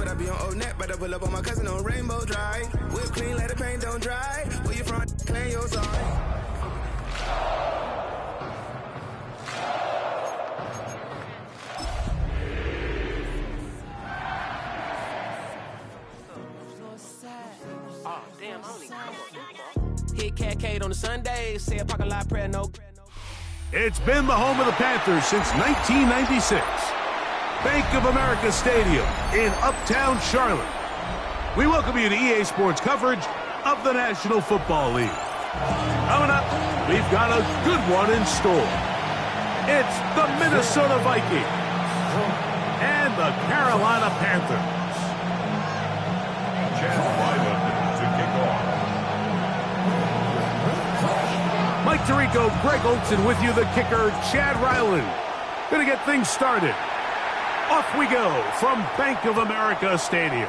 but I be on old net, but I pull up on my cousin on Rainbow Drive. Whip clean, let the paint don't dry. Where you from? Claim your side. Hit Cat Cade on the Sundays, say a parking lot prayer, no. It's been the home of the Panthers since 1996. Bank of America Stadium in Uptown Charlotte. We welcome you to EA Sports coverage of the National Football League. Coming up, we've got a good one in store. It's the Minnesota Vikings and the Carolina Panthers. Mike Tirico, Greg Olson with you, the kicker, Chad Ryland. Gonna get things started. Off we go from Bank of America Stadium.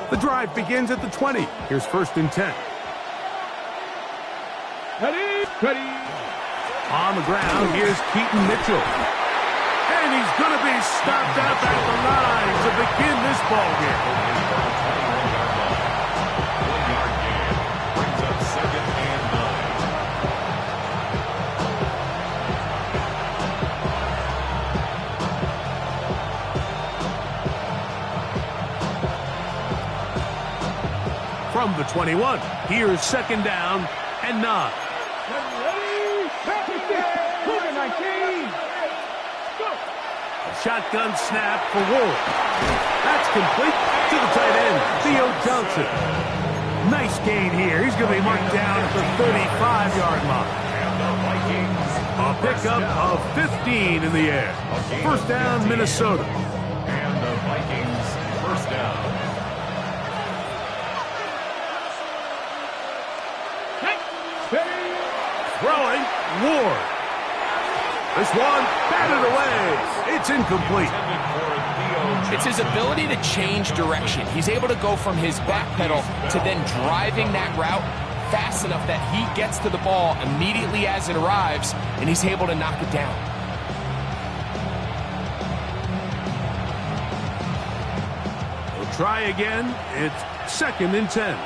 The drive begins at the 20. Here's 1st and 10. Ready. On the ground, here's Keaton Mitchell. And he's going to be stopped out at the line to begin this ball game. Brings up 2nd and 9. From the 21, here's 2nd down and 9. Shotgun snap for Ward. That's complete to the tight end, Theo Johnson. Nice gain here. He's going to be marked down at the 35-yard line. A pickup of 15 in the air. 1st down, Minnesota. And the Vikings 1st down. Throwing, Ward. This one batted away. It's incomplete. It's his ability to change direction. He's able to go from his back pedal to then driving that route fast enough that he gets to the ball immediately as it arrives, and he's able to knock it down. We'll try again. It's 2nd and 10.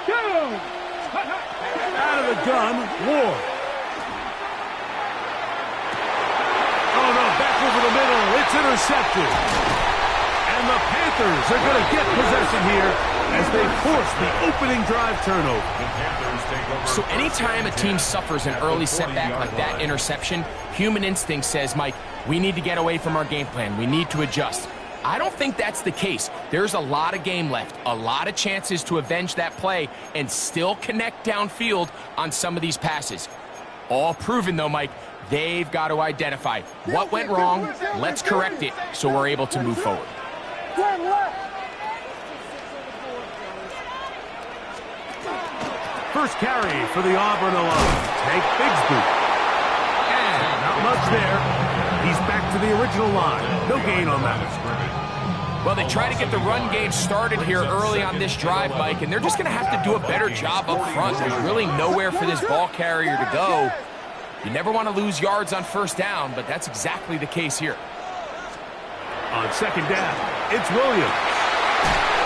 Go! Out of the gun, Ward. Oh, no, back over the middle. It's intercepted. And the Panthers are going to get possession here as they force the opening drive turnover. So anytime a team suffers an early setback like that interception, human instinct says, Mike, we need to get away from our game plan. We need to adjust. I don't think that's the case. There's a lot of game left, a lot of chances to avenge that play and still connect downfield on some of these passes. All proven, though, Mike, they've got to identify what went wrong, let's correct it so we're able to move forward. First carry for the Auburn alum. Take Bigsby. And not much there. He's back to the original line. No gain on that. Well, they try to get the run game started here early on this drive, Mike, and they're just going to have to do a better job up front. There's really nowhere for this ball carrier to go. You never want to lose yards on 1st down, but that's exactly the case here. On 2nd down, it's Williams.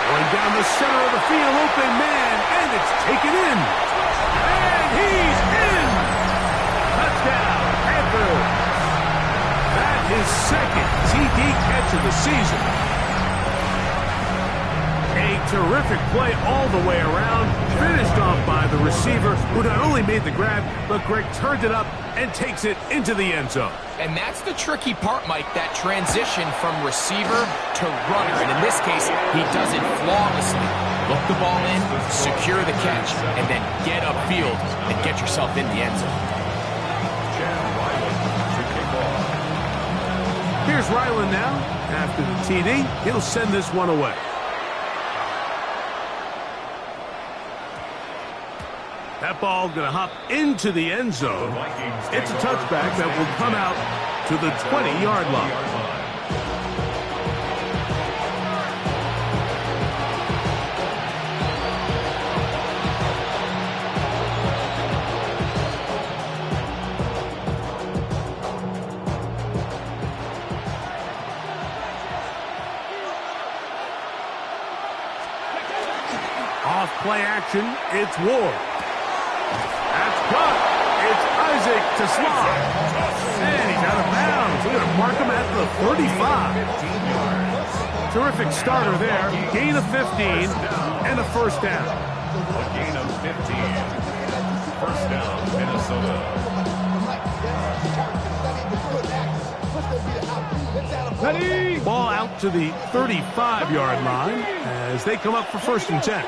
Going down the center of the field, open man, and it's taken in. And he's in! Touchdown, Panthers! That is second TD catch of the season. A terrific play all the way around, finished off by the receiver, who not only made the grab, but Greg turned it up and takes it into the end zone. And that's the tricky part, Mike, that transition from receiver to runner. And in this case, he does it flawlessly. Look the ball in, secure the catch, and then get upfield and get yourself in the end zone. Here's Ryland now. After the TD, he'll send this one away. That ball going to hop into the end zone. It's a touchback that will come out to the 20-yard line. Off play action, it's Ward. That's caught. It's Isaac to slide. And he's out of bounds. We're going to mark him at the 35. Terrific starter there. Gain of 15 and a first down. A gain of 15. First down, Minnesota. Ball out to the 35-yard line as they come up for first and 10.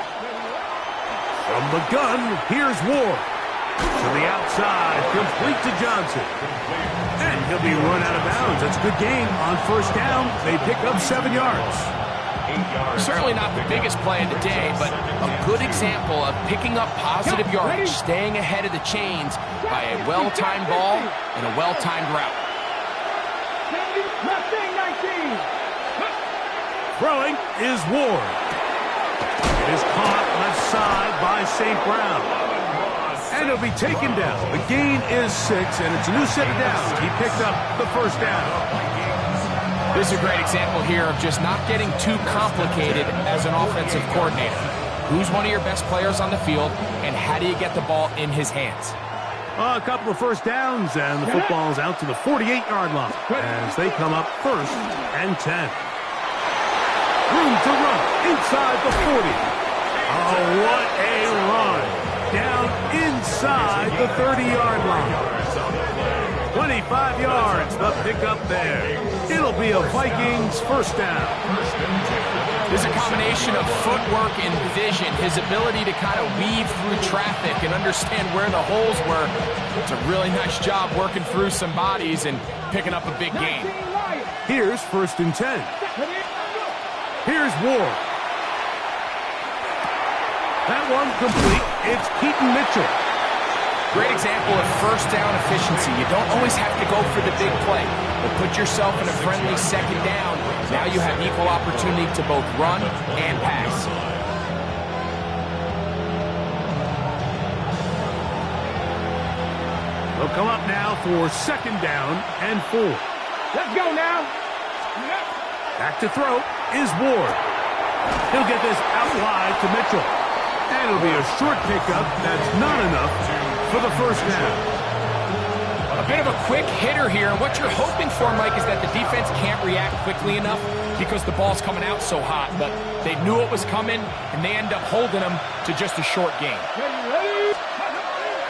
From the gun, here's Ward. To the outside, complete to Johnson. And he'll be run out of bounds. That's a good gain on first down. They pick up 7 yards. Certainly not the biggest play of the day, but a good example of picking up positive yardage, staying ahead of the chains by a well-timed ball and a well-timed route. Throwing is Ward. It is caught left side by St. Brown. And it'll be taken down. The gain is 6, and it's a new set of downs. He picked up the first down. This is a great example here of just not getting too complicated as an offensive coordinator. Who's one of your best players on the field, and how do you get the ball in his hands? A couple of first downs, and the football's out to the 48-yard line as they come up first and 10. Room to run inside the 40. Oh, what a run. Down inside the 30-yard line. 25 yards, the pickup there. It'll be a Vikings first down. There's a combination of footwork and vision, his ability to kind of weave through traffic and understand where the holes were. It's a really nice job working through some bodies and picking up a big gain. Here's first and 10. Here's Ward. That one complete. It's Keaton Mitchell. Great example of first down efficiency. You don't always have to go for the big play, but put yourself in a friendly second down. Now you have equal opportunity to both run and pass. They'll come up now for second down and 4. Let's go now. Back to throw is Ward. He'll get this out wide to Mitchell. And it'll be a short pickup. That's not enough for the first down. A bit of a quick hitter here, and what you're hoping for, Mike, is that the defense can't react quickly enough because the ball's coming out so hot. But they knew it was coming, and they end up holding them to just a short gain.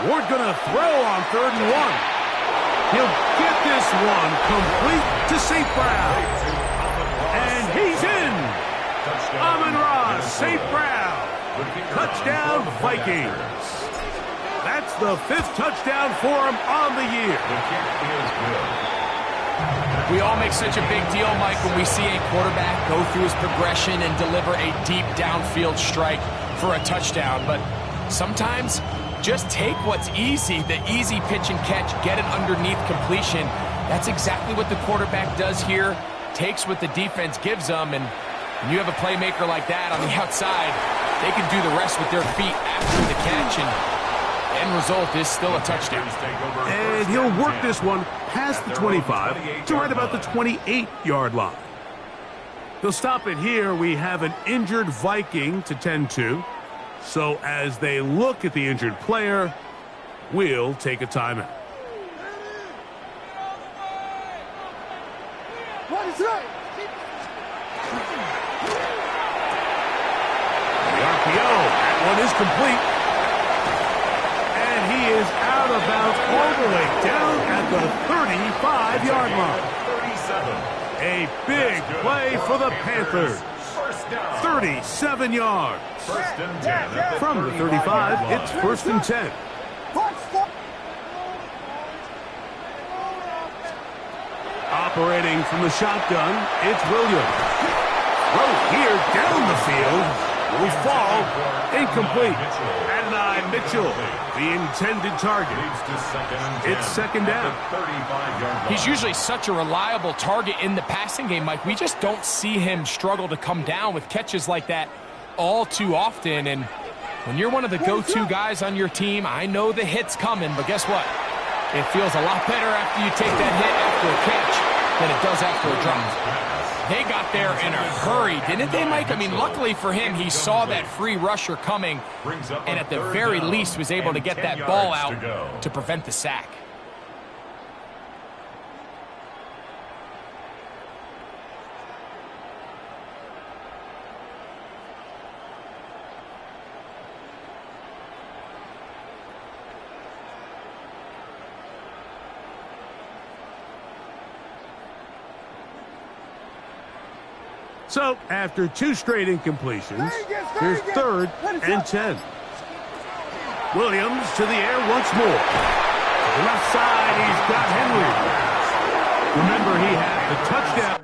Ward gonna throw on 3rd and 1. He'll get this one complete to St. Brown. And he's in. Amon-Ra St. Brown. Touchdown, Vikings. That's the 5th touchdown for him on the year. We all make such a big deal, Mike, when we see a quarterback go through his progression and deliver a deep downfield strike for a touchdown. But sometimes, just take what's easy, the easy pitch and catch, get it underneath completion. That's exactly what the quarterback does here. Takes what the defense gives them, and when you have a playmaker like that on the outside, they can do the rest with their feet after the catch, and the end result is still a touchdown. And he'll work this one past the 25 to right about the 28-yard line. They'll stop it here. We have an injured Viking to tend to. So as they look at the injured player, we'll take a timeout. What is that? The RPO, that one is complete. And he is out of bounds all the way down at the 35-yard line. 37. A big play for the Panthers. 37 yards. First and 10 From the 35, it's first and 10. Operating from the shotgun, it's Williams. Throw here down the field. Will fall. Incomplete. Adonai Mitchell, the intended target. It's second down. He's usually such a reliable target in the passing game, Mike. We just don't see him struggle to come down with catches like that all too often. And when you're one of the go-to guys on your team, I know the hit's coming, but guess what? It feels a lot better after you take that hit after a catch than it does after a drop. They got there in a hurry, didn't they, Mike? I mean, luckily for him, he saw that free rusher coming and at the very least was able to get that ball out to prevent the sack. So, after two straight incompletions, here's third and 10. Williams to the air once more. To the left side, he's got Henry. Remember, he had the touchdown.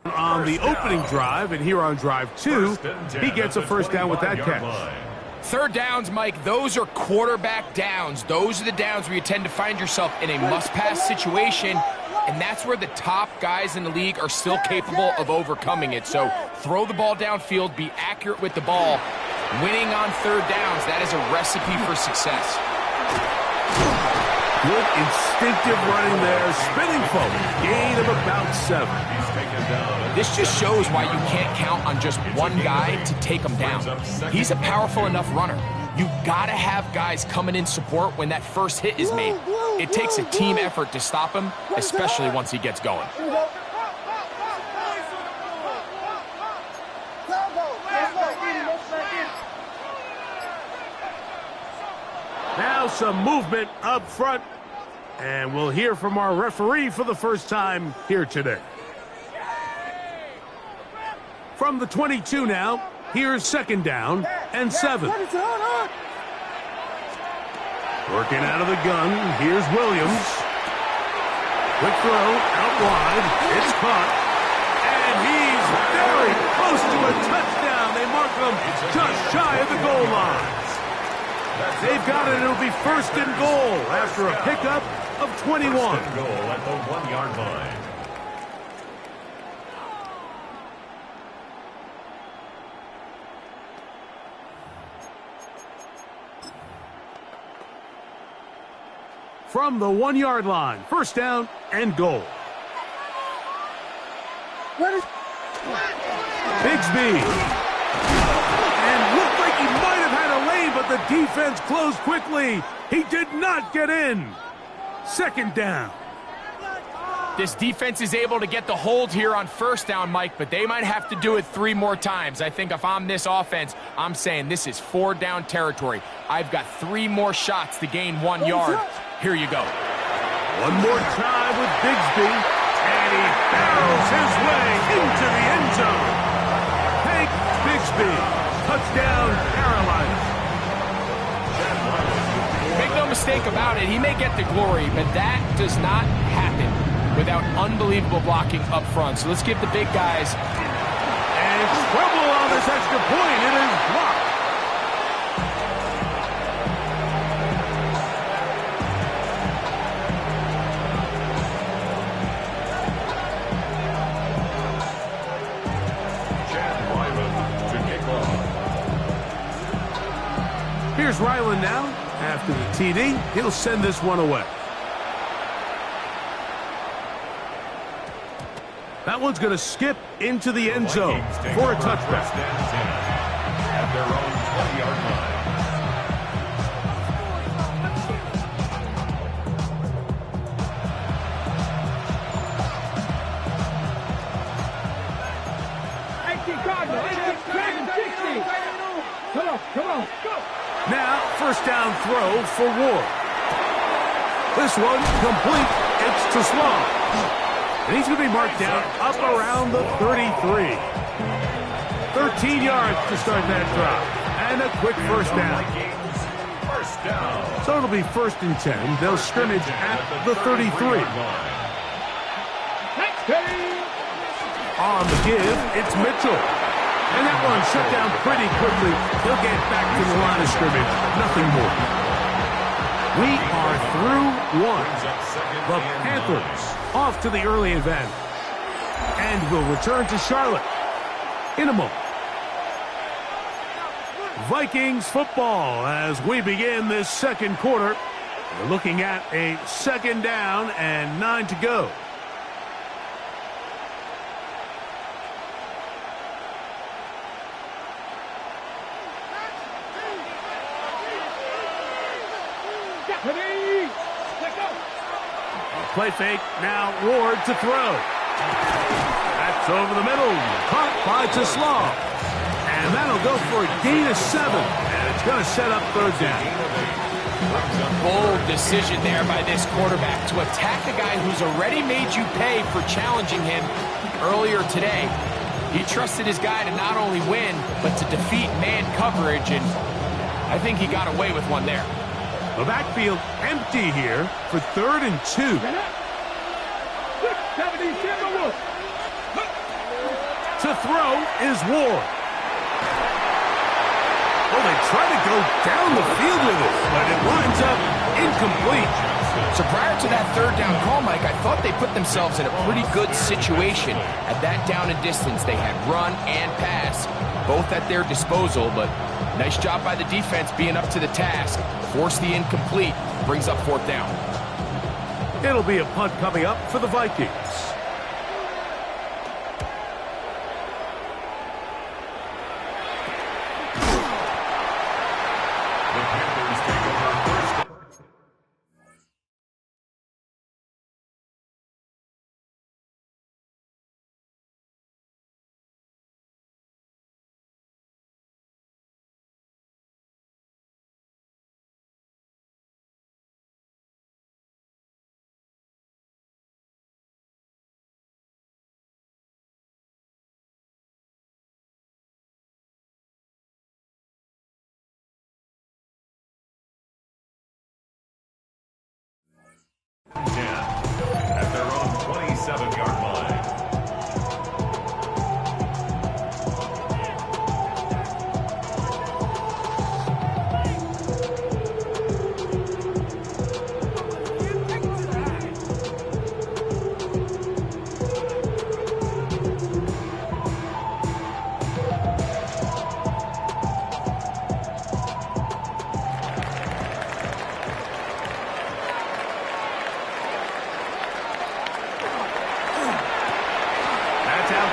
On the opening drive, and here on drive 2, he gets a first down with that catch. Third downs, Mike, those are quarterback downs. Those are the downs where you tend to find yourself in a must-pass situation, and that's where the top guys in the league are still capable of overcoming it. So throw the ball downfield, be accurate with the ball. Winning on third downs, that is a recipe for success. Good instinctive running there, spinning forward, gain of about 7. This just shows why you can't count on just one guy to take him down. He's a powerful enough runner. You gotta have guys coming in support when that first hit is made. It takes a team effort to stop him, especially once he gets going. Now some movement up front, and we'll hear from our referee for the first time here today. From the 22 now, here's second down and 7. Working out of the gun, here's Williams. Quick throw, out wide, it's caught, and he's very close to a touchdown. They mark him just shy of the goal line. They've got it. It'll be first and goal after a pickup of 21. First and goal at the 1-yard line. From the 1-yard line, first down and goal. Bigsby. And looked like he might have had a lane, but the defense closed quickly. He did not get in. Second down. This defense is able to get the hold here on first down, Mike, but they might have to do it 3 more times. I think if I'm this offense, I'm saying this is 4-down territory. I've got 3 more shots to gain 1 yard. Here you go. One more try with Bigsby, and he barrels his way into the end zone. Hank Bigsby, touchdown, Carolina. Make no mistake about it, he may get the glory, but that does not happen without unbelievable blocking up front. So let's give the big guys. And it's trouble on this extra point. It is blocked. To kick off. Ryland now. After the TD, he'll send this one away. That one's going to skip into the end zone for a touchback. At their own 20-yard line. Come on. Now, first down throw for Ward. This one complete. It's to Sloan. And he's going to be marked down up around the 33. 13 yards to start that drive. And a quick first down. So it'll be 1st and 10. They'll scrimmage at the 33. On the give, it's Mitchell. And that one shut down pretty quickly. He'll get back to the line of scrimmage. Nothing more. We are through one. The Panthers off to the early advantage. And will return to Charlotte in a moment. Vikings football as we begin this second quarter. We're looking at a 2nd down and 9 to go. Play fake, now Ward to throw. That's over the middle, caught by Teslaw. And that'll go for a gain of 7, and it's going to set up 3rd down. Bold decision there by this quarterback to attack a guy who's already made you pay for challenging him earlier today. He trusted his guy to not only win, but to defeat man coverage, and I think he got away with one there. The backfield empty here for 3rd and 2. To throw is Ward. Well, they try to go down the field with it, but it winds up incomplete. So prior to that 3rd down call, Mike, I thought they put themselves in a pretty good situation. At that down and distance, they had run and pass, both at their disposal, but nice job by the defense being up to the task. Force the incomplete, brings up 4th down. It'll be a punt coming up for the Vikings. At their own 27-yard line.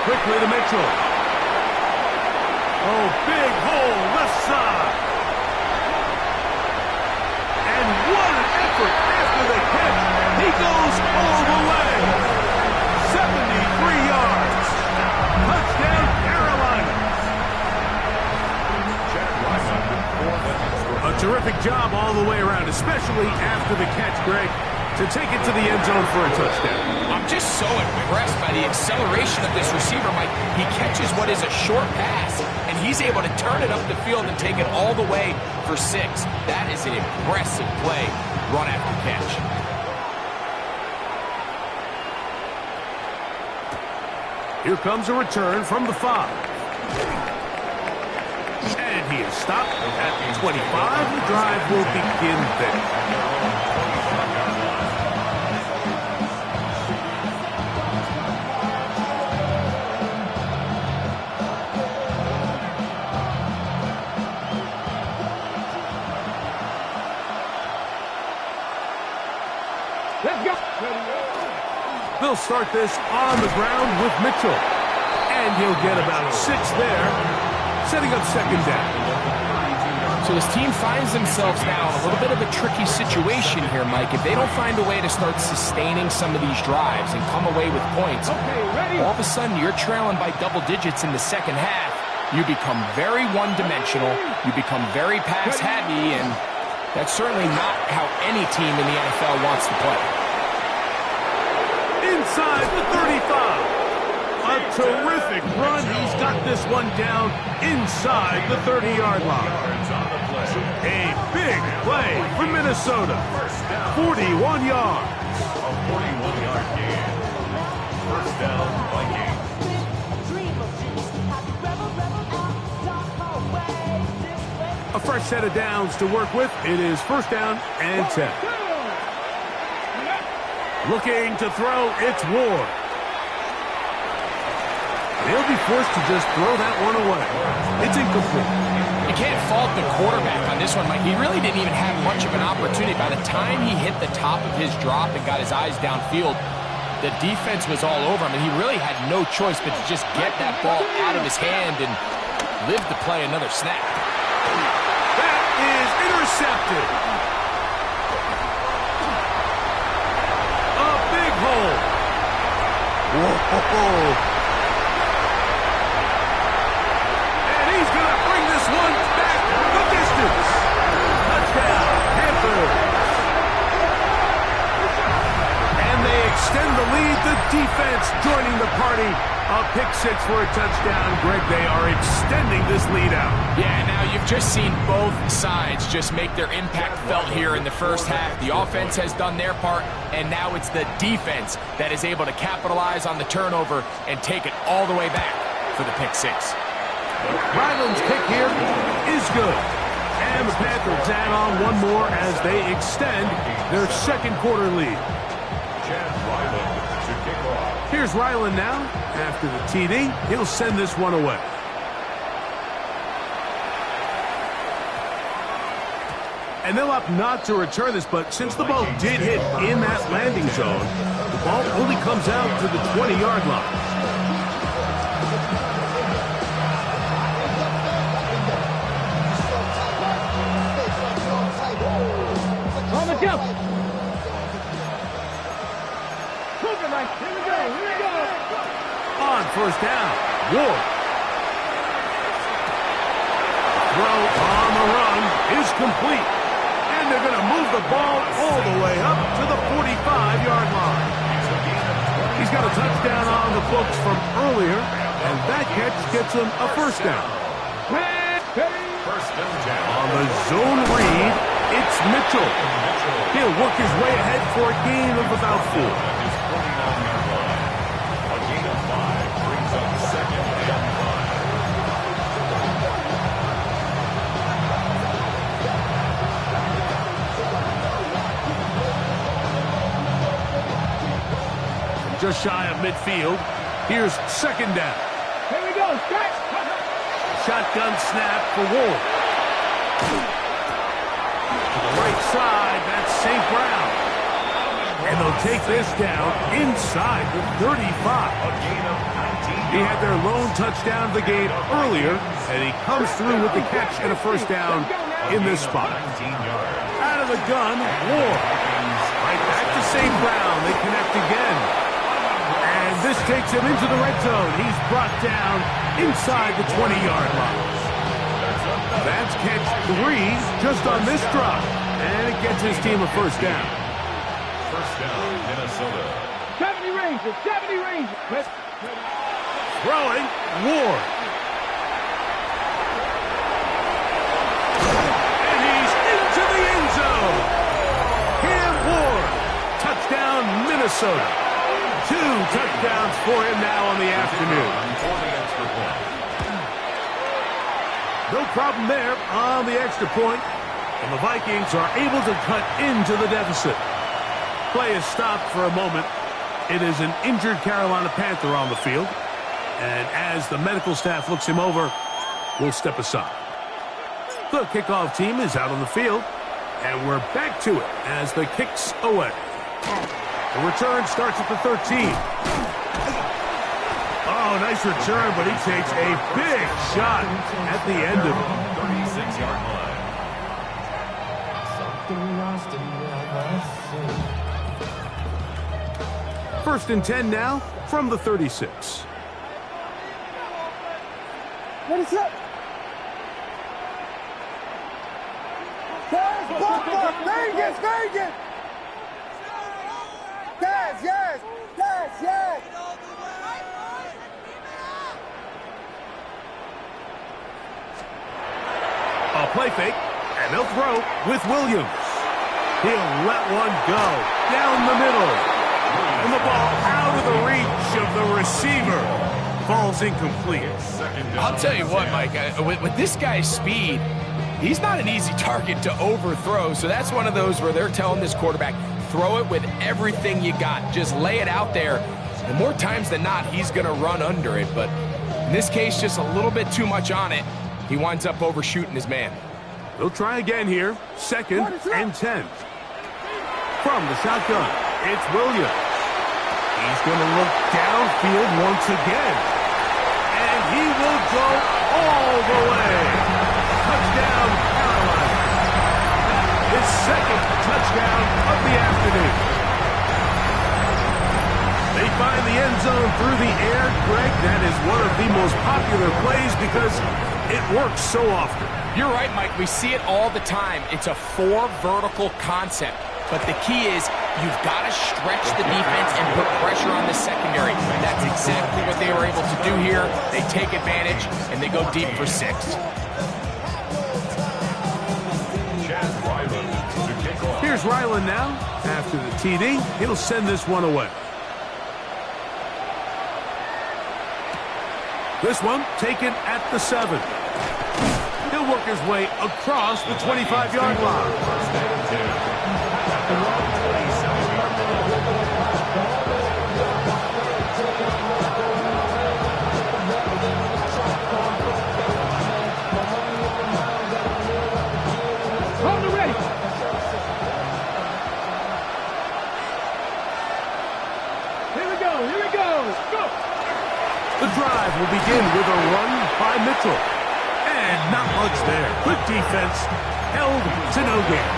Quickly to Mitchell. Oh, big hole, left side. And what an effort after the catch. He goes all the way. 73 yards. Touchdown, Carolina. A terrific job all the way around, especially after the catch, Greg, to take it to the end zone for a touchdown. I'm just so impressed by the acceleration of this receiver, Mike. He catches what is a short pass, and he's able to turn it up the field and take it all the way for 6. That is an impressive play, run after catch. Here comes a return from the 5. And he is stopped at 25. The drive will begin there. Let's go. They'll start this on the ground with Mitchell. And he'll get about 6 there, setting up second down. So this team finds themselves now in a little bit of a tricky situation here, Mike. If they don't find a way to start sustaining some of these drives and come away with points, all of a sudden you're trailing by double digits in the second half. You become very one-dimensional. You become very pass-happy, and that's certainly not how any team in the NFL wants to play. Inside the 35. A terrific run. He's got this one down inside the 30-yard line. A big play for Minnesota. 41 yards. A 41-yard gain. First down, Vikings. A fresh set of downs to work with. It is first down and 10. Looking to throw, it's Ward. They'll be forced to just throw that one away. It's incomplete. You can't fault the quarterback on this one, Mike. He really didn't even have much of an opportunity. By the time he hit the top of his drop and got his eyes downfield, the defense was all over him, and he really had no choice but to just get that ball out of his hand and live to play another snap. That is intercepted. A big hole. Whoa. One back the distance. Touchdown, Panthers. And they extend the lead. The defense joining the party. A pick six for a touchdown. Greg, they are extending this lead out. Yeah, now you've just seen both sides just make their impact felt here in the first half. The offense has done their part, and now it's the defense that is able to capitalize on the turnover and take it all the way back for the pick six. Ryland's kick here is good. And the Panthers add on one more as they extend their second quarter lead. To kick off. Here's Ryland now. After the TD, he'll send this one away. And they'll opt not to return this, but since the ball did hit in that landing zone, the ball only comes out to the 20-yard line. On first down, Ward. Throw on the run is complete. And they're going to move the ball all the way up to the 45-yard line. He's got a touchdown on the books from earlier, and that catch gets him a first down. On the zone read, it's Mitchell. He'll work his way ahead for a gain of about 4. Just shy of midfield. Here's second down. Here we go. Stretch. Shotgun snap for Ward. To the right side, that's St. Brown. And they'll take this down inside the 35. He had their lone touchdown of the game earlier, and he comes through with the catch and a first down in this spot. Out of the gun, Ward. Right back to St. Brown. They connect again. And this takes him into the red zone. He's brought down inside the 20-yard line. That's catch 3 just on this drop. And it gets his team a first down. First down, Minnesota. 70 Rangers. 70 Rangers. Throwing, Ward. And he's into the end zone. Cam Ward. Touchdown, Minnesota. 2 touchdowns for him now on the afternoon. No problem there on the extra point. And the Vikings are able to cut into the deficit. Play is stopped for a moment. It is an injured Carolina Panther on the field. And as the medical staff looks him over, we'll step aside. The kickoff team is out on the field. And we're back to it as the kick's away. The return starts at the 13. Oh, nice return, but he takes a big shot at the end of it. 36-yard line. First and 10 now from the 36. What is up? Guys, Butler! Vegas! Vegas! Yes, yes! Yes, yes! A play fake, and they'll throw with Williams. He'll let one go down the middle. And the ball out of the reach of the receiver. Falls incomplete. I'll tell you what, Mike, with this guy's speed, he's not an easy target to overthrow. So that's one of those where they're telling this quarterback, throw it with everything you got. Just lay it out there. And more times than not, he's going to run under it. But in this case, just a little bit too much on it. He winds up overshooting his man. They'll try again here. Second and 10. From the shotgun, it's Williams. He's going to look downfield once again. And he will go all the way. Touchdown, Carolina. His second touchdown of the afternoon. They find the end zone through the air. Greg, that is one of the most popular plays because it works so often. You're right, Mike. We see it all the time. It's a 4 vertical concept. But the key is you've got to stretch the defense and put pressure on the secondary. That's exactly what they were able to do here. They take advantage, and they go deep for 6. Here's Ryland now. After the TD, he'll send this one away. This one taken at the 7. He'll work his way across the 25-yard line. On the race! Here we go, here we go! Go! The drive will begin with a run by Mitchell. And not much there. Good defense. Held to no gain.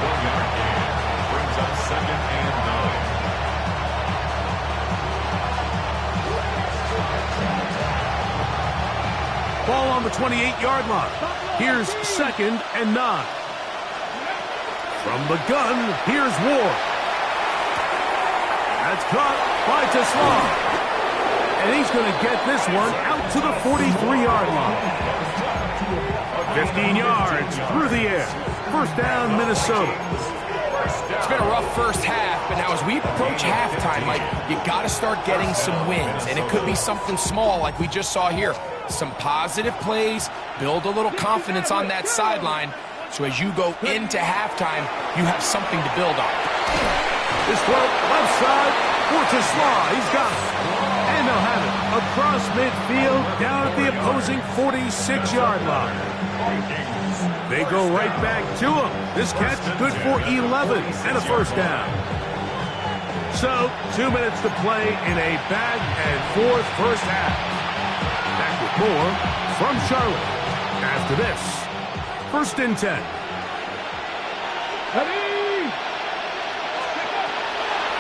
1-yard gain. Brings up 2nd and 9. Ball on the 28-yard line. Here's 2nd and 9. From the gun, here's Ward. That's caught by Tesla. And he's going to get this one out to the 43-yard line. 15 yards through the air. First down, Minnesota. It's been a rough first half, but now as we approach halftime, Mike, you got to start getting some wins. And it could be something small like we just saw here. Some positive plays, build a little confidence on that sideline. So as you go into halftime, you have something to build on. This throw left side for Tesla. He's got it. And they'll have it across midfield down at the opposing 46-yard line. They go right back to him. This catch good for 11 and a first down. So 2 minutes to play in a back-and-forth first half. Back with more from Charlotte after this. First and 10. Ready!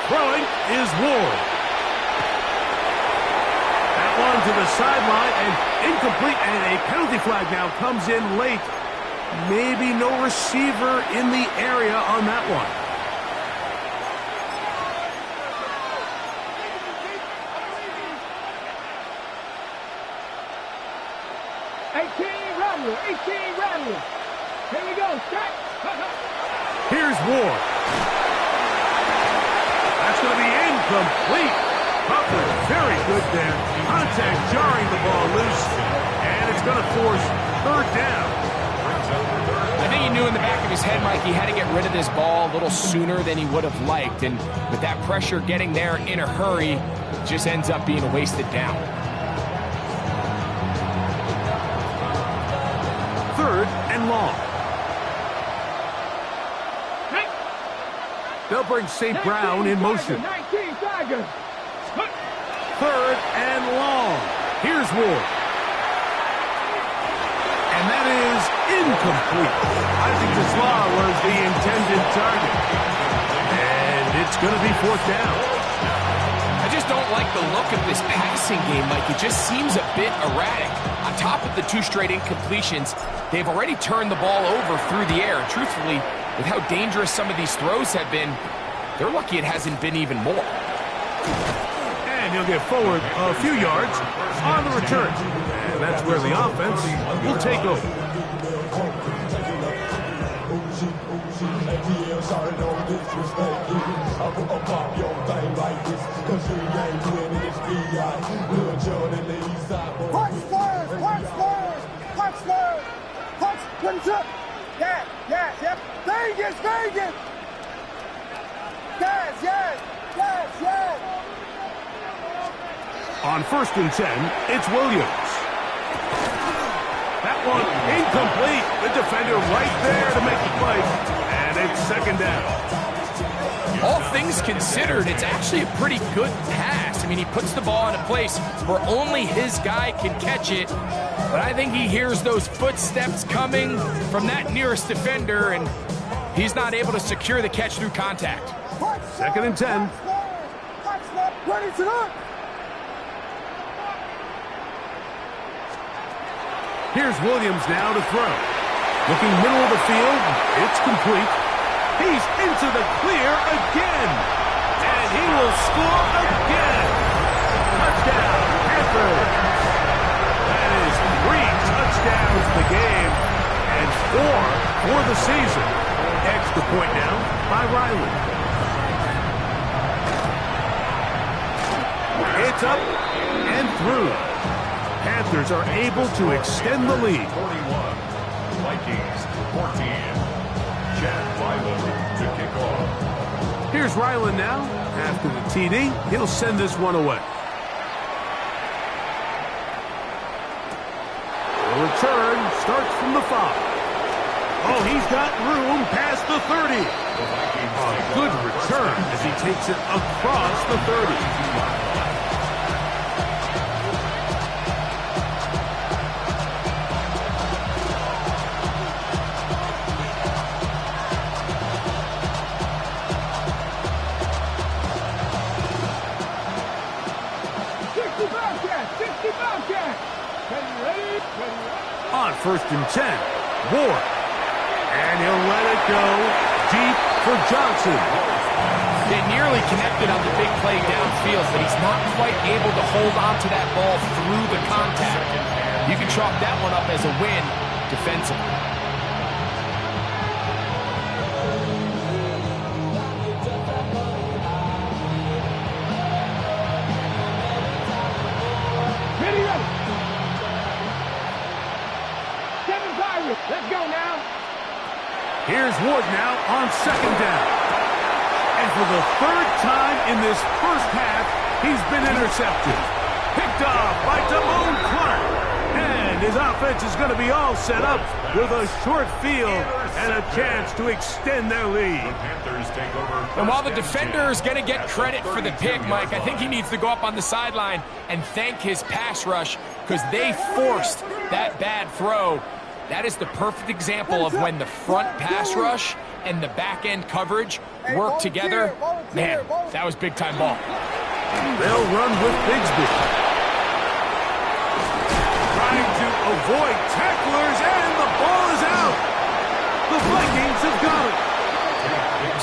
Throwing is Ward. That one to the sideline and incomplete, and a penalty flag now comes in late. Maybe no receiver in the area on that one. Rattler. Here we go, strike. Here's Ward. That's going to be incomplete. Butler, very good there. Contact jarring the ball loose, and it's going to force 3rd down. I think he knew in the back of his head, Mike, he had to get rid of this ball a little sooner than he would have liked. And with that pressure getting there in a hurry, it just ends up being a wasted down. 3rd and long. They'll bring St. Brown in motion. 19 Tigers. Third and long. Here's Ward. And that is incomplete. I think the slaw was the intended target. And it's going to be fourth down. I just don't like the look of this passing game, Mike. It just seems a bit erratic. On top of the 2 straight incompletions, they've already turned the ball over through the air. And truthfully, with how dangerous some of these throws have been, they're lucky it hasn't been even more. And he'll get forward a few yards on the return. And that's where the offense will take over. Yes. Vegas. Yes. On 1st and 10, it's Williams. That one incomplete. The defender right there to make the play. And it's 2nd down. All things considered, it's actually a pretty good pass. I mean, he puts the ball in a place where only his guy can catch it. But I think he hears those footsteps coming from that nearest defender, and he's not able to secure the catch through contact. 2nd and 10. Ready to look. Here's Williams now to throw. Looking middle of the field. It's complete. He's into the clear again. And he will score again. Touchdown, Panthers. That is 3 touchdowns in the game and 4 for the season. Extra point now by Riley. It's up and through. Panthers are able to extend the lead. 41, Vikings 14. Chad Ryland to kick off. Here's Ryland now. After the TD, he'll send this one away. The return starts from the 5. Oh, he's got room past the 30. A good return as he takes it across the 30. On 1st and 10, Ward. And he'll let it go deep for Johnson. They nearly connected on the big play downfield, but he's not quite able to hold on to that ball through the contact. You can chalk that one up as a win defensively. Let's go now. Here's Ward now on 2nd down. And for the 3rd time in this first half, he's been intercepted. Picked off by Damone Clark. And his offense is going to be all set up with a short field and a chance to extend their lead. And while the defender is going to get credit for the pick, Mike, I think he needs to go up on the sideline and thank his pass rush because they forced that bad throw. That is the perfect example of when the front pass rush and the back-end coverage work together. Man, that was big-time ball. They'll run with Bigsby. Trying to avoid tacklers, and the ball is out. The Vikings have got it.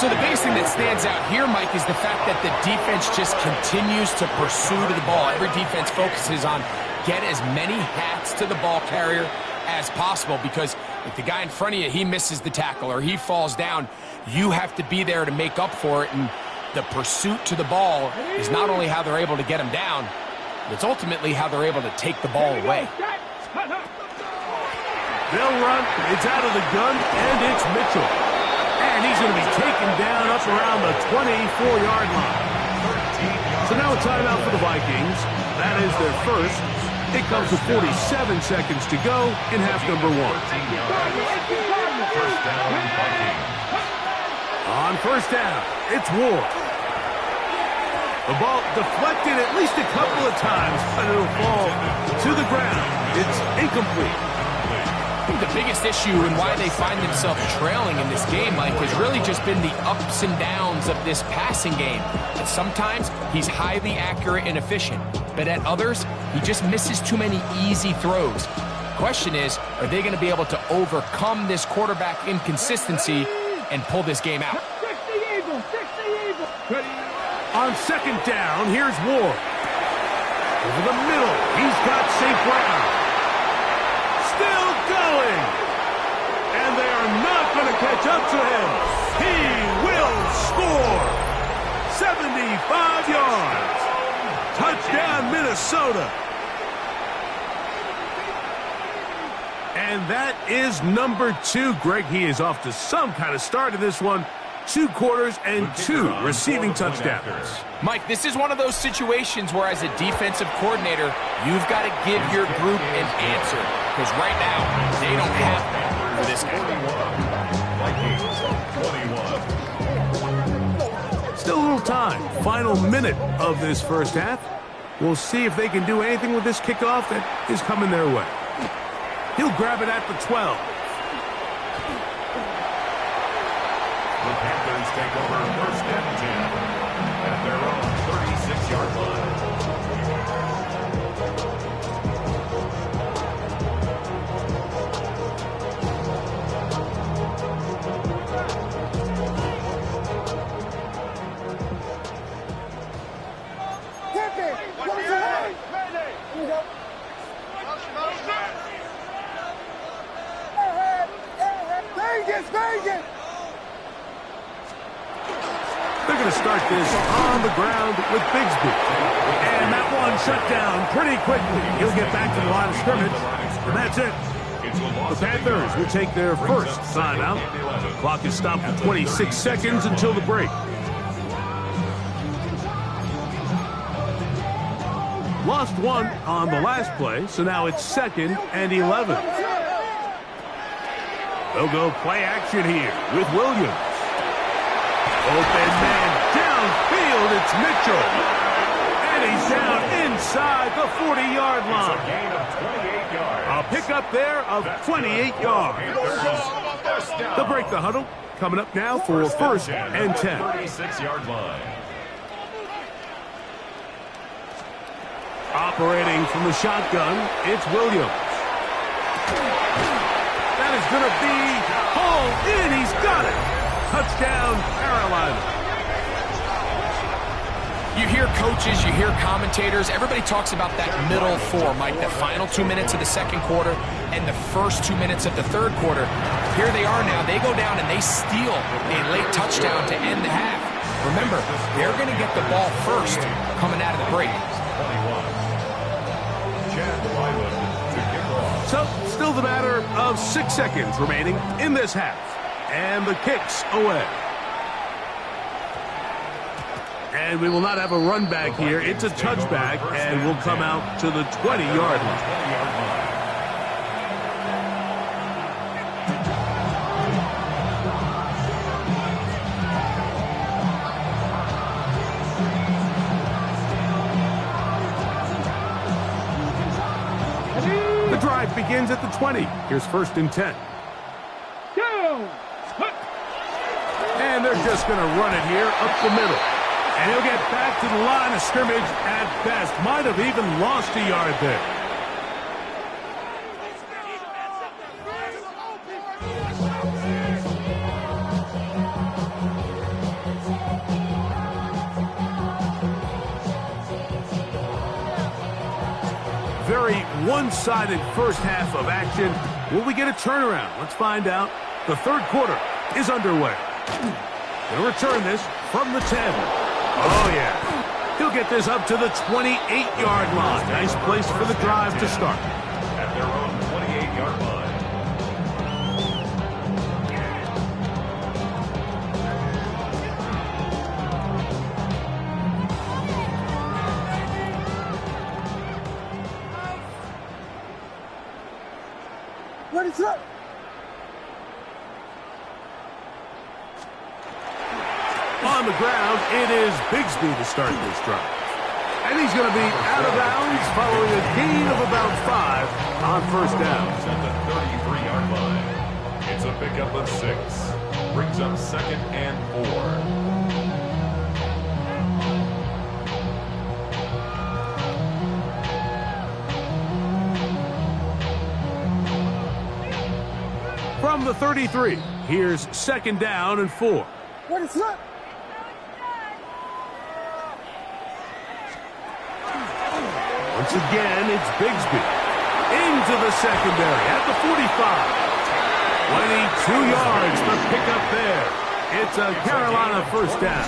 So the biggest thing that stands out here, Mike, is the fact that the defense just continues to pursue to the ball. Every defense focuses on get as many hats to the ball carrier as possible, because if the guy in front of you, he misses the tackle or he falls down, you have to be there to make up for it. And the pursuit to the ball is not only how they're able to get him down, but it's ultimately how they're able to take the ball away. They'll run. It's out of the gun, and it's Mitchell. And he's going to be taken down up around the 24-yard line. So now a timeout for the Vikings. That is their first. It comes with 47 seconds to go in half number 1. On On first down, it's Ward. The ball deflected at least a couple of times, but it'll fall to the ground. It's incomplete. I think the biggest issue and why they find themselves trailing in this game, Mike, has really just been the ups and downs of this passing game. And sometimes he's highly accurate and efficient, but at others, he just misses too many easy throws. Question is, are they going to be able to overcome this quarterback inconsistency and pull this game out? 60 Eagles, 60 Eagles. On second down, here's Ward. Over the middle, he's got St. Brown. Still going. And they are not going to catch up to him. He will score. 75 yards. Touchdown, Minnesota. And that is number 2. Greg, he is off to some kind of start in this one. 2 quarters and 2 receiving touchdowns. Mike, this is one of those situations where as a defensive coordinator, you've got to give your group an answer. Because right now, they don't have one for this guy. Still a little time. Final minute of this first half. We'll see if they can do anything with this kickoff that is coming their way. He'll grab it at the 12. The Panthers take over first and 10 at their own 36-yard line. Vegas! They're going to start this on the ground with Bigsby. And that one shut down pretty quickly. He'll get back to the line of scrimmage, and that's it. The Panthers will take their first timeout. Clock is stopped for 26 seconds until the break. Lost one on the last play, so now it's 2nd and 11. They'll go play action here with Williams. Open man downfield, it's Mitchell. And he's down inside the 40-yard line. It's a gain of 28 yards. A pickup there of 28 yards. They'll break the huddle. Coming up now for first and 10. 36-yard line. Operating from the shotgun, it's Williams. That is going to be hauled in. He's got it. Touchdown, Carolina. You hear coaches, you hear commentators, everybody talks about that middle 4, Mike, the final 2 minutes of the second quarter and the first 2 minutes of the third quarter. Here they are now. They go down and they steal a late touchdown to end the half. Remember, they're going to get the ball first coming out of the break. So, still the matter of 6 seconds remaining in this half. And the kick's away. And we will not have a run back here. It's a touchback, and we'll come out to the 20-yard line. The drive begins at the 20. Here's first and 10. And they're just going to run it here up the middle. And he'll get back to the line of scrimmage at best. Might have even lost a yard there. Very one-sided first half of action. Will we get a turnaround? Let's find out. The third quarter is underway. They'll return this from the 10. Oh, yeah. He'll get this up to the 28-yard line. Nice place for the drive to start. At their own 28-yard line. What is up? On the ground, it is Bigsby to start this drive. And he's going to be out of bounds following a gain of about 5 on first down. At the 33-yard line. It's a pickup of 6. Brings up 2nd and 4. From the 33, here's 2nd down and 4. What is up? Once again, it's Bigsby. Into the secondary at the 45. 22 yards for pickup there. It's a Carolina first down.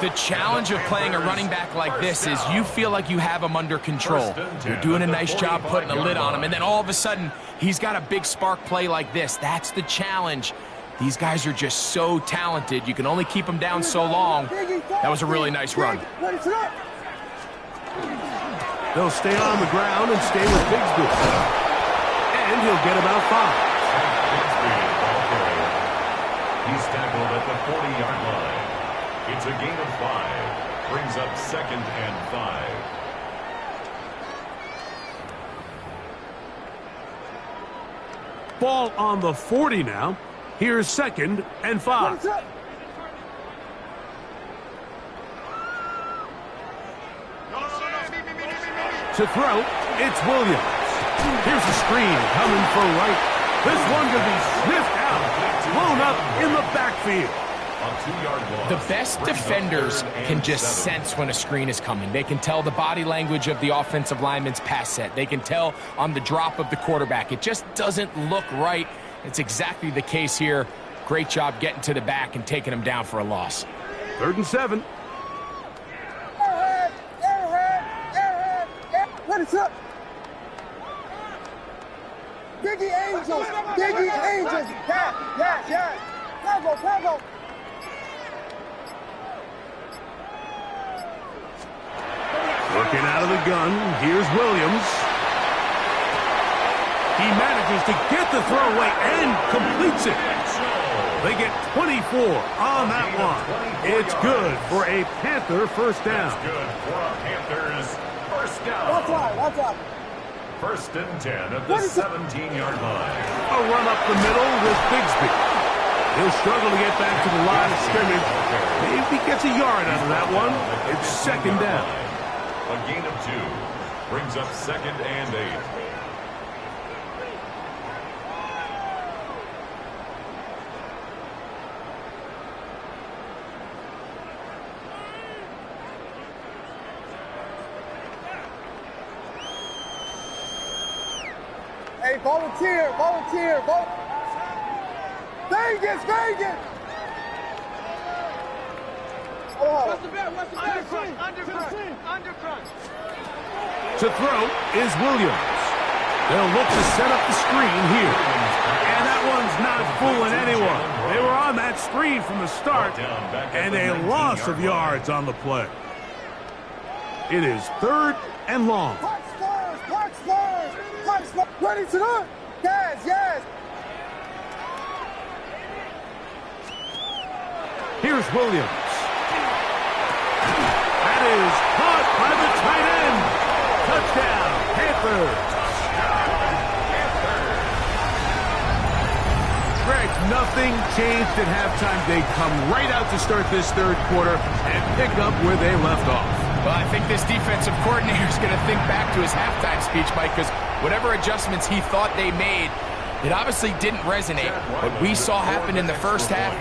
The challenge of playing a running back like this is you feel like you have him under control. You're doing a nice job putting a lid on him, and then all of a sudden, he's got a big spark play like this. That's the challenge. These guys are just so talented. You can only keep them down so long. That was a really nice run. They'll stay on the ground and stay with Bigsby. And he'll get about 5. He's tackled at the 40-yard line. It's a gain of 5. Brings up 2nd and 5. Ball on the 40 now. Here's 2nd and 5. To throw, it's Williams. Here's a screen coming for right. This one could be sniffed out, blown up in the backfield. The best defenders can just sense when a screen is coming. They can tell the body language of the offensive lineman's pass set. They can tell on the drop of the quarterback. It just doesn't look right. It's exactly the case here. Great job getting to the back and taking him down for a loss. 3rd and 7. What is up? Biggie Angels! Biggie Angels! Yeah! Cargo! Working out of the gun, here's Williams. He manages to get the throw away and completes it. They get 24 on that one. It's good for a Panther first down. That's good for a Panthers first down. Watch out. 1st and 10 at the 17-yard line. A run up the middle with Bigsby. He'll struggle to get back to the line of scrimmage. Maybe gets a yard out of that one. It's 2nd down. A gain of 2. Brings up 2nd and 8. Hey, volunteer, vote. Vegas! What's the bet? Undercrunch. To throw is Williams. They'll look to set up the screen here. And that one's not fooling anyone. They were on that screen from the start, and a loss of yards on the play. It is 3rd and long. Punch Spurs! Ready to run! Yes! Here's Williams. That is caught by the tight end. Touchdown, Panthers. Greg, nothing changed at halftime. They come right out to start this 3rd quarter and pick up where they left off. Well, I think this defensive coordinator is going to think back to his halftime speech, Mike, because whatever adjustments he thought they made, it obviously didn't resonate. What we saw happen in the first half,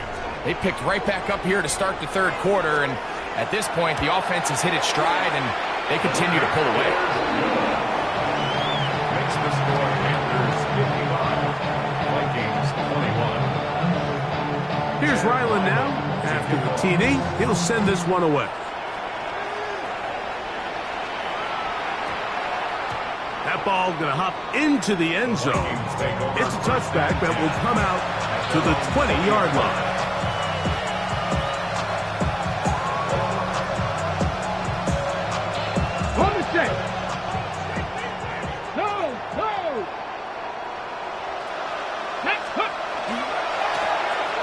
they picked right back up here to start the 3rd quarter, and at this point, the offense has hit its stride, and they continue to pull away. Makes the score Panthers 55, Vikings 21. Here's Ryland now. After the TD, he'll send this one away. That ball going to hop into the end zone. It's a touchback that will come out to the 20-yard line.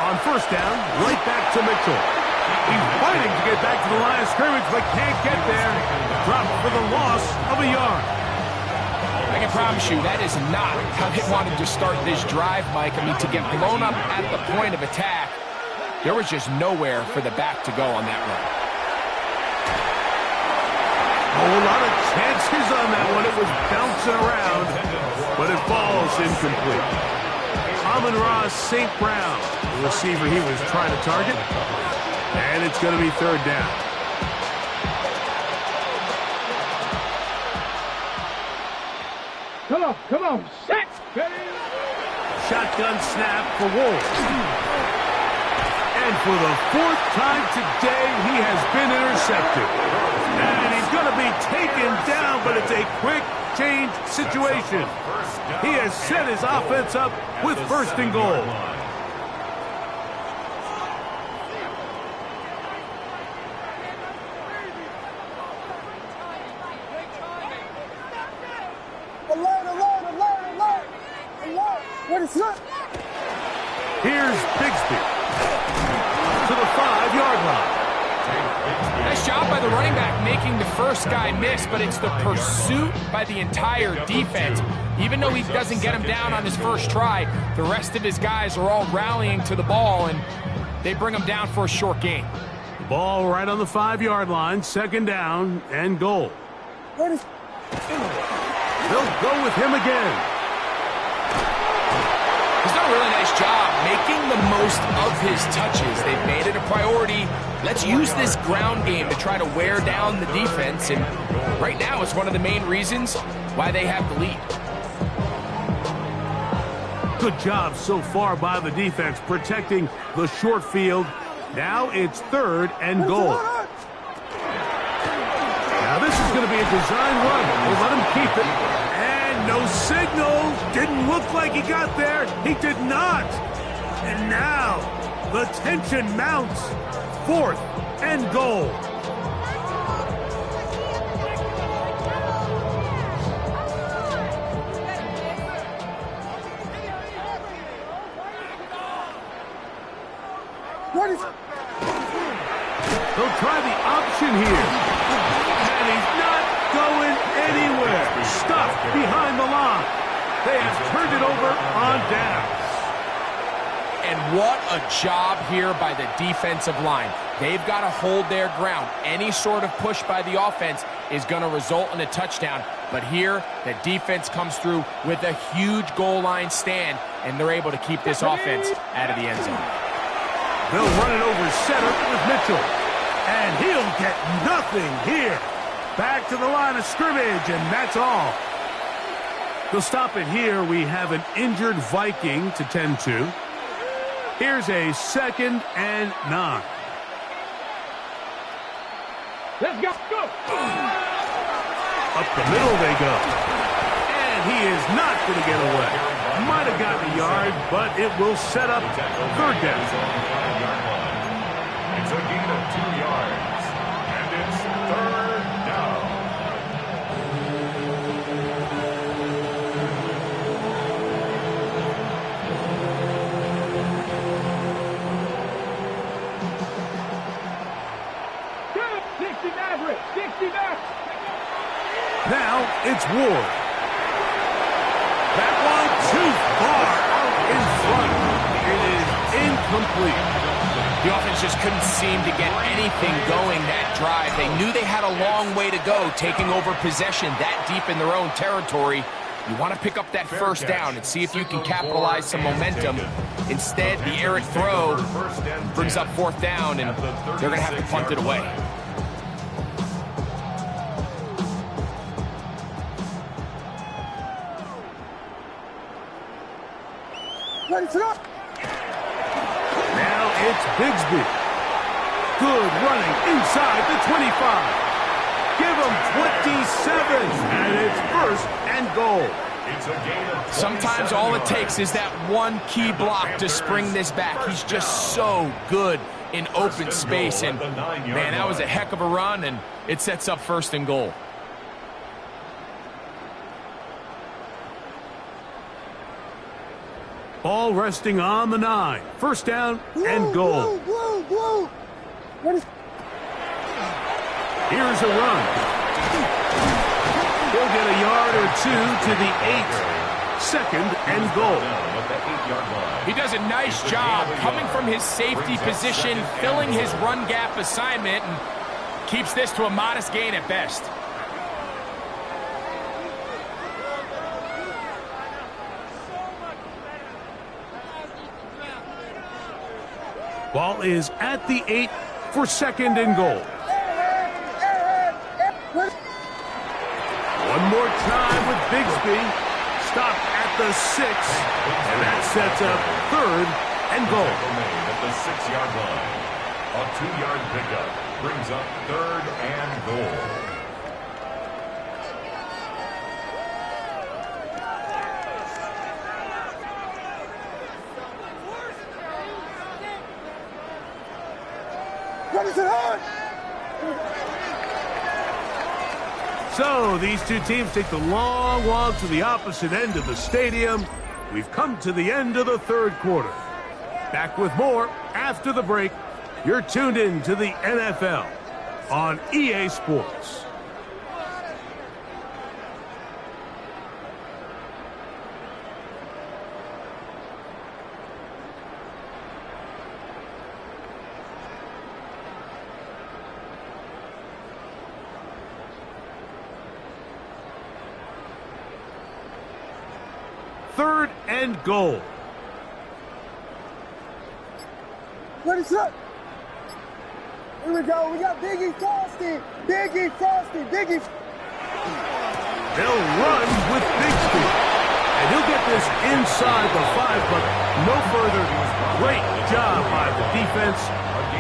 On first down, right back to Mitchell. He's fighting to get back to the line of scrimmage, but can't get there. Dropped for the loss of a yard. I can promise you that is not how they wanted to start this drive, Mike. I mean, to get blown up at the point of attack, there was just nowhere for the back to go on that run. A lot of chances on that one. It was bouncing around, but it falls incomplete. Amon-Ra St. Brown, the receiver he was trying to target, and it's going to be third down. Come on, set. Shotgun snap for Wolves. And for the fourth time today, he has been intercepted. And he's going to be taken down, but it's a quick change situation. He has set his offense up with first and goal. What is that? Here's Bigsby to the 5-yard line. Nice job by the running back making the first guy miss, but it's the pursuit by the entire defense. Even though he doesn't get him down on his first try, the rest of his guys are all rallying to the ball, and they bring him down for a short gain. Ball right on the 5-yard line, second down and goal. What is... They'll go with him again. He's done a really nice job making the most of his touches. They've made it a priority. Let's use this ground game to try to wear down the defense, and right now it's one of the main reasons why they have the lead. Good job so far by the defense protecting the short field. Now it's third and goal. Now this is going to be a design run. We'll let him keep it. And no signal. Didn't look like he got there. He did not. And now the tension mounts. Fourth and goal. What is... They'll try the option here. And he's not going anywhere. Stuffed behind the line. They have turned it over on downs. And what a job here by the defensive line. They've got to hold their ground. Any sort of push by the offense is going to result in a touchdown. But here, the defense comes through with a huge goal line stand, and they're able to keep this offense out of the end zone. They'll run it over center with Mitchell. And he'll get nothing here. Back to the line of scrimmage, and that's all. They'll stop it here. We have an injured Viking to tend to. Here's a 2nd and 9. Let's go. Up the middle they go. And he is not going to get away. Might have gotten a yard, but it will set up third down. It's a gain of 2 yards, and it's third down. Now it's Ward. That one too far out in front. It is incomplete. The offense just couldn't seem to get anything going that drive. They knew they had a long way to go, taking over possession that deep in their own territory. You want to pick up that first down and see if you can capitalize some momentum. Instead, the errant throw brings up fourth down, and they're going to have to punt it away. Now it's Bigsby. Good running inside the 25. Give him 27, and it's first and goal. Sometimes all it takes is that one key block to spring this back. He's just so good in open space, and man, that was a heck of a run, and it sets up first and goal. Ball resting on the 9. First down and goal. Here's a run. He'll get a yard or two to the 8. Second and goal. He does a nice job coming from his safety position, filling his run gap assignment, and keeps this to a modest gain at best. Ball is at the 8 for second and goal. One more time with Bigsby. Stop at the 6, and that sets up third and goal. At the 6-yard line. A 2-yard pickup brings up third and goal. So these two teams take the long walk to the opposite end of the stadium. We've come to the end of the third quarter. Back with more after the break. You're tuned in to the NFL on EA Sports. Third and goal. What is up? Here we go. We got Biggie Frosty. Biggie Frosty. Biggie. They'll run with Bigsby. And he'll get this inside the 5, but no further. Great job by the defense.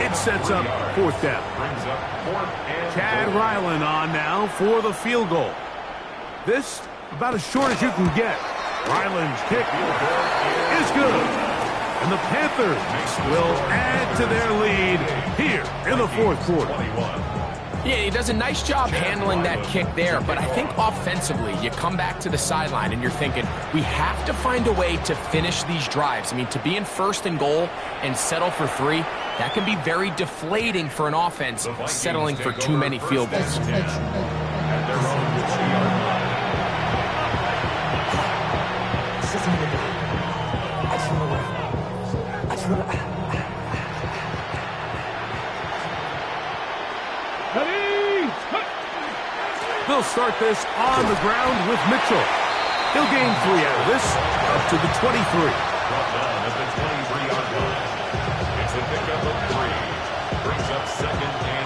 It sets up fourth down. Chad Ryland on now for the field goal. This about as short as you can get. Ryland's kick is good. And the Panthers will add to their lead here in the fourth quarter. Yeah, he does a nice job handling that kick there, but I think offensively, you come back to the sideline and you're thinking, we have to find a way to finish these drives. I mean, to be in first and goal and settle for 3, that can be very deflating for an offense settling for too many field goals. They'll start this on the ground with Mitchell. He'll gain 3 out of this, up to the 23. Brought down at the 23-yard line. It's a pickup of 3. Brings up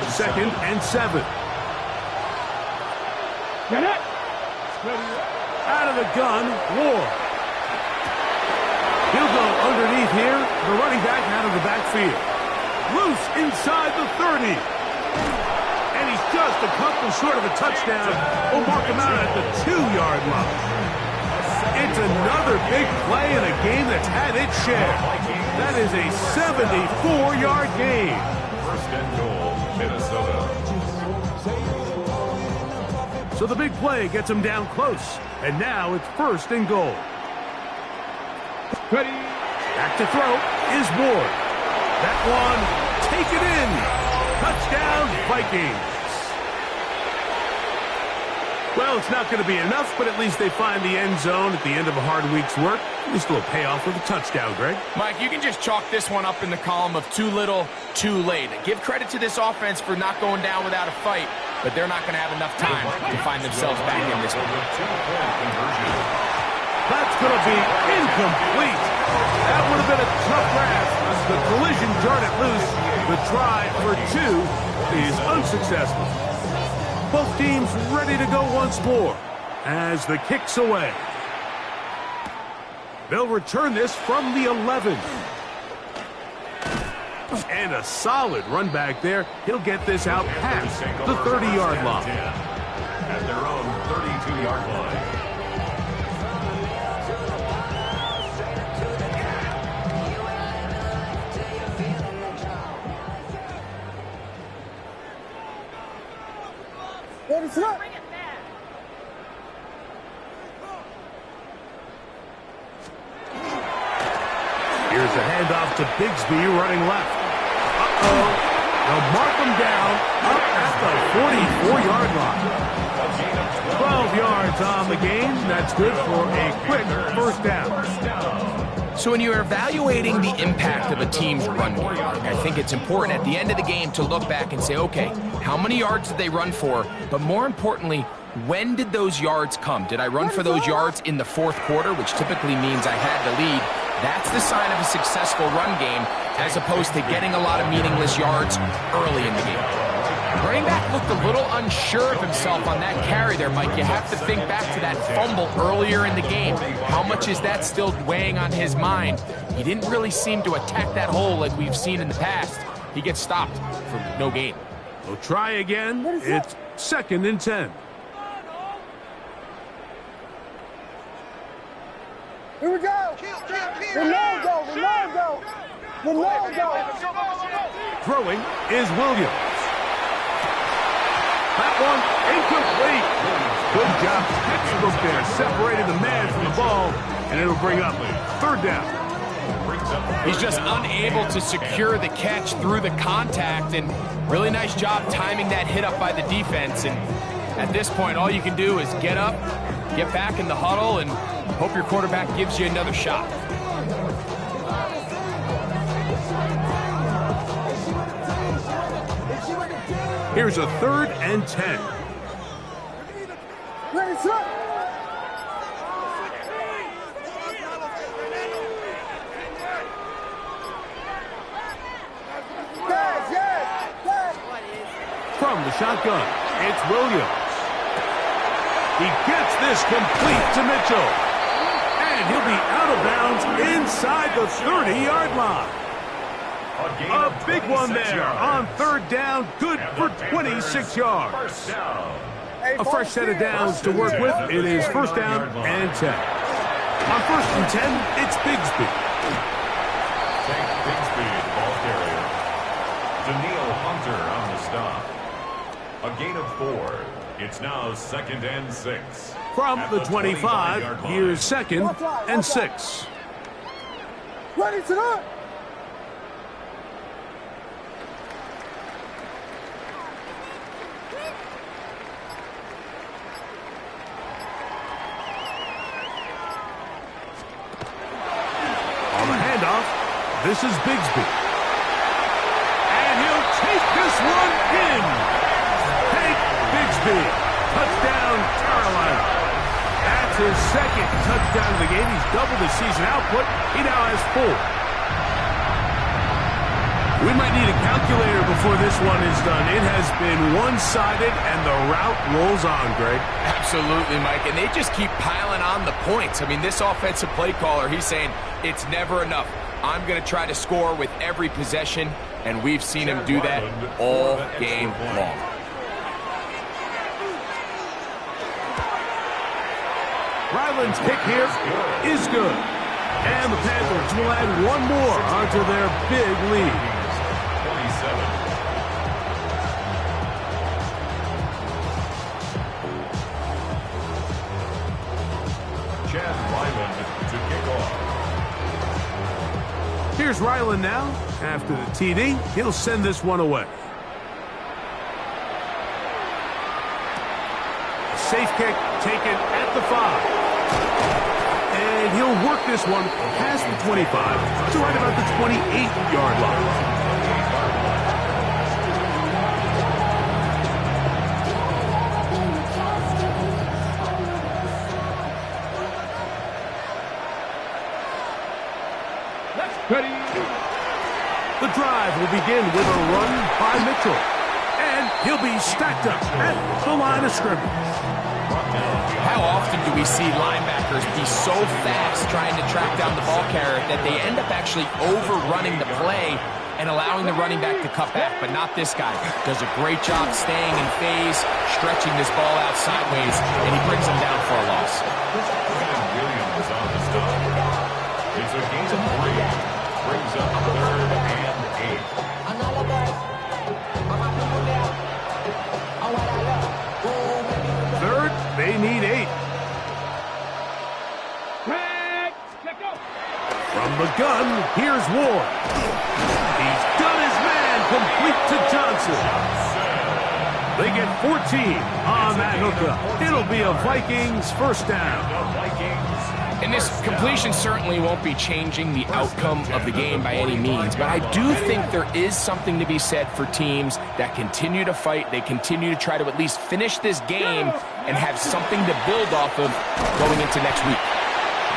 second and 7. Get it. Out of the gun, Ward. He'll go underneath here. The running back out of the backfield. Loose inside the 30. And he's just a couple short of a touchdown. We'll mark him out at the 2-yard line. It's another big play in a game that's had its share. That is a 74-yard gain. First and goal, Minnesota. So the big play gets him down close. And now it's first and goal. Ready. Back to throw is Ward. That one, take it in. Touchdown, Vikings. Well, it's not going to be enough, but at least they find the end zone at the end of a hard week's work. At least a little payoff with a touchdown, Greg. Mike, you can just chalk this one up in the column of too little, too late. Give credit to this offense for not going down without a fight, but they're not going to have enough time to find themselves back in this one. That's going to be incomplete. That would have been a tough grasp. The collision jarred it loose. The try for 2 is unsuccessful. Both teams ready to go once more as the kick's away. They'll return this from the 11. And a solid run back there. He'll get this out past the 30-yard line. At their own 32-yard line. What is up? to Bigsby running left. Uh-oh. They'll mark him down up at the 44-yard line. 12 yards on the game. That's good for a quick first down. So when you're evaluating the impact of a team's run game, I think it's important at the end of the game to look back and say, okay, how many yards did they run for? But more importantly, when did those yards come? Did I run for those yards in the fourth quarter, which typically means I had the lead? That's the sign of a successful run game, as opposed to getting a lot of meaningless yards early in the game. Running back looked a little unsure of himself on that carry there, Mike. You have to think back to that fumble earlier in the game. How much is that still weighing on his mind? He didn't really seem to attack that hole like we've seen in the past. He gets stopped for no gain. We'll try again. It's 2nd and 10. Here we go. Ronaldo. Throwing is Williams. That one incomplete. Good job. Textbook there, separating the man from the ball, and it'll bring up 3rd down. He's just unable to secure the catch through the contact, and really nice job timing that hit up by the defense. And at this point, all you can do is get up, get back in the huddle, and hope your quarterback gives you another shot. Here's a 3rd and 10. Ready, set. From the shotgun, it's Williams. He gets this complete to Mitchell. And he'll be out of bounds inside the 30-yard line. A big one there on 3rd down, good for 26 yards. A fresh set of downs to work with. It is 1st down and 10. On 1st and 10, it's Bigsby. Take Bigsby, ball carrier. Daniil Hunter on the stop. A gain of 4. It's now 2nd and 6. From the 25, here's 2nd and 6. Ready, set. On the handoff, this is Bigsby. And he'll take this one in. Take Bigsby. Touchdown, Carolina. That's his 2nd touchdown of the game. He's doubled his season output. He now has 4. We might need a calculator before this one is done. It has been one-sided, and the route rolls on, Greg. Absolutely, Mike, and they just keep piling on the points. I mean, this offensive play caller, he's saying it's never enough. I'm going to try to score with every possession, and we've seen him do that all game long. Ryland's kick here is good. And the Panthers will add one more onto their big lead. 27. Chad Ryland to kick off. Here's Ryland now. After the TD, he'll send this one away. Safe kick taken at the 5. And he'll work this one past the 25 to right about the 28-yard line. Ready. The drive will begin with a run by Mitchell. And he'll be stacked up at the line of scrimmage. How often do we see linebackers be so fast trying to track down the ball carrier that they end up actually overrunning the play and allowing the running back to cut back, but not this guy. Does a great job staying in phase, stretching this ball out sideways, and he brings him down for a loss. Williams on the stop. It's a gain of 3. Brings up 3rd and 8. 3rd, they need 8. From the gun, here's Ward. complete to Johnson. They get 14 on that hookup. It'll be a Vikings first down. And this completion certainly won't be changing the outcome of the game by any means, but I do think there is something to be said for teams that continue to fight. They continue to try to at least finish this game and have something to build off of going into next week.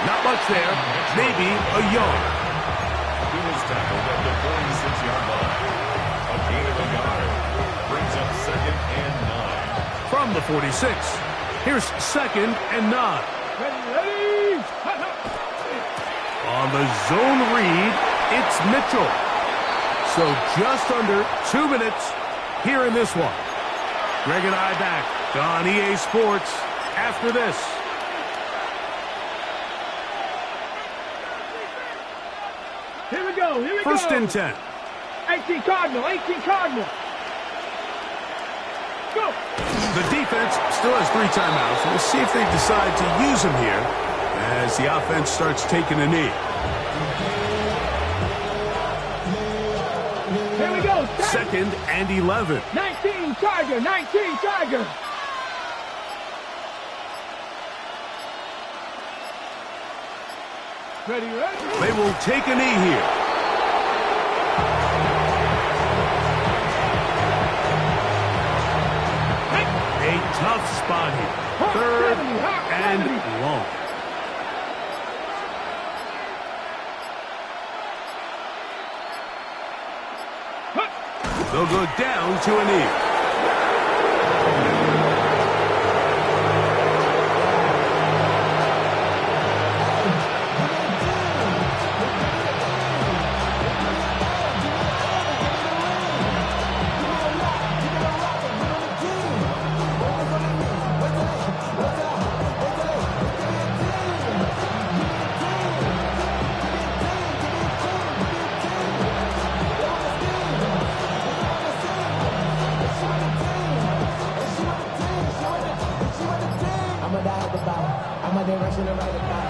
Not much there, maybe a yard. He was tackled at the 46-yard line. A gain of a yard brings up 2nd and 9. From the 46, here's 2nd and 9. On the zone read, it's Mitchell. So just under 2 minutes here in this one. Greg and I back on EA Sports after this. Here we go, here we go. First and 10. 18 Cardinal, 18 Cardinal. Go. The defense still has 3 timeouts. We'll see if they decide to use them here as the offense starts taking a knee. Here we go. 2nd and 11. 19 Tiger, 19 Tiger. Ready, ready. They will take a knee here. A tough spot here. 3rd and long. They'll go down to a knee.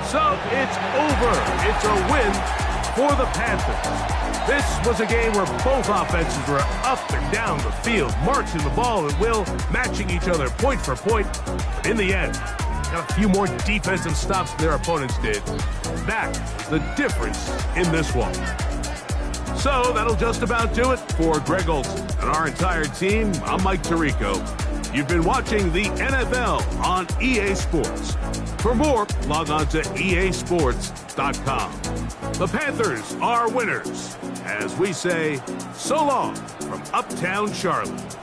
So it's over. It's a win for the Panthers. This was a game where both offenses were up and down the field, marching the ball at will, matching each other point for point. In the end, got a few more defensive stops than their opponents did. That was the difference in this one. So that'll just about do it for Greg Olson and our entire team. I'm Mike Tirico. You've been watching the NFL on EA Sports. For more, log on to easports.com. The Panthers are winners. As we say, so long from Uptown Charlotte.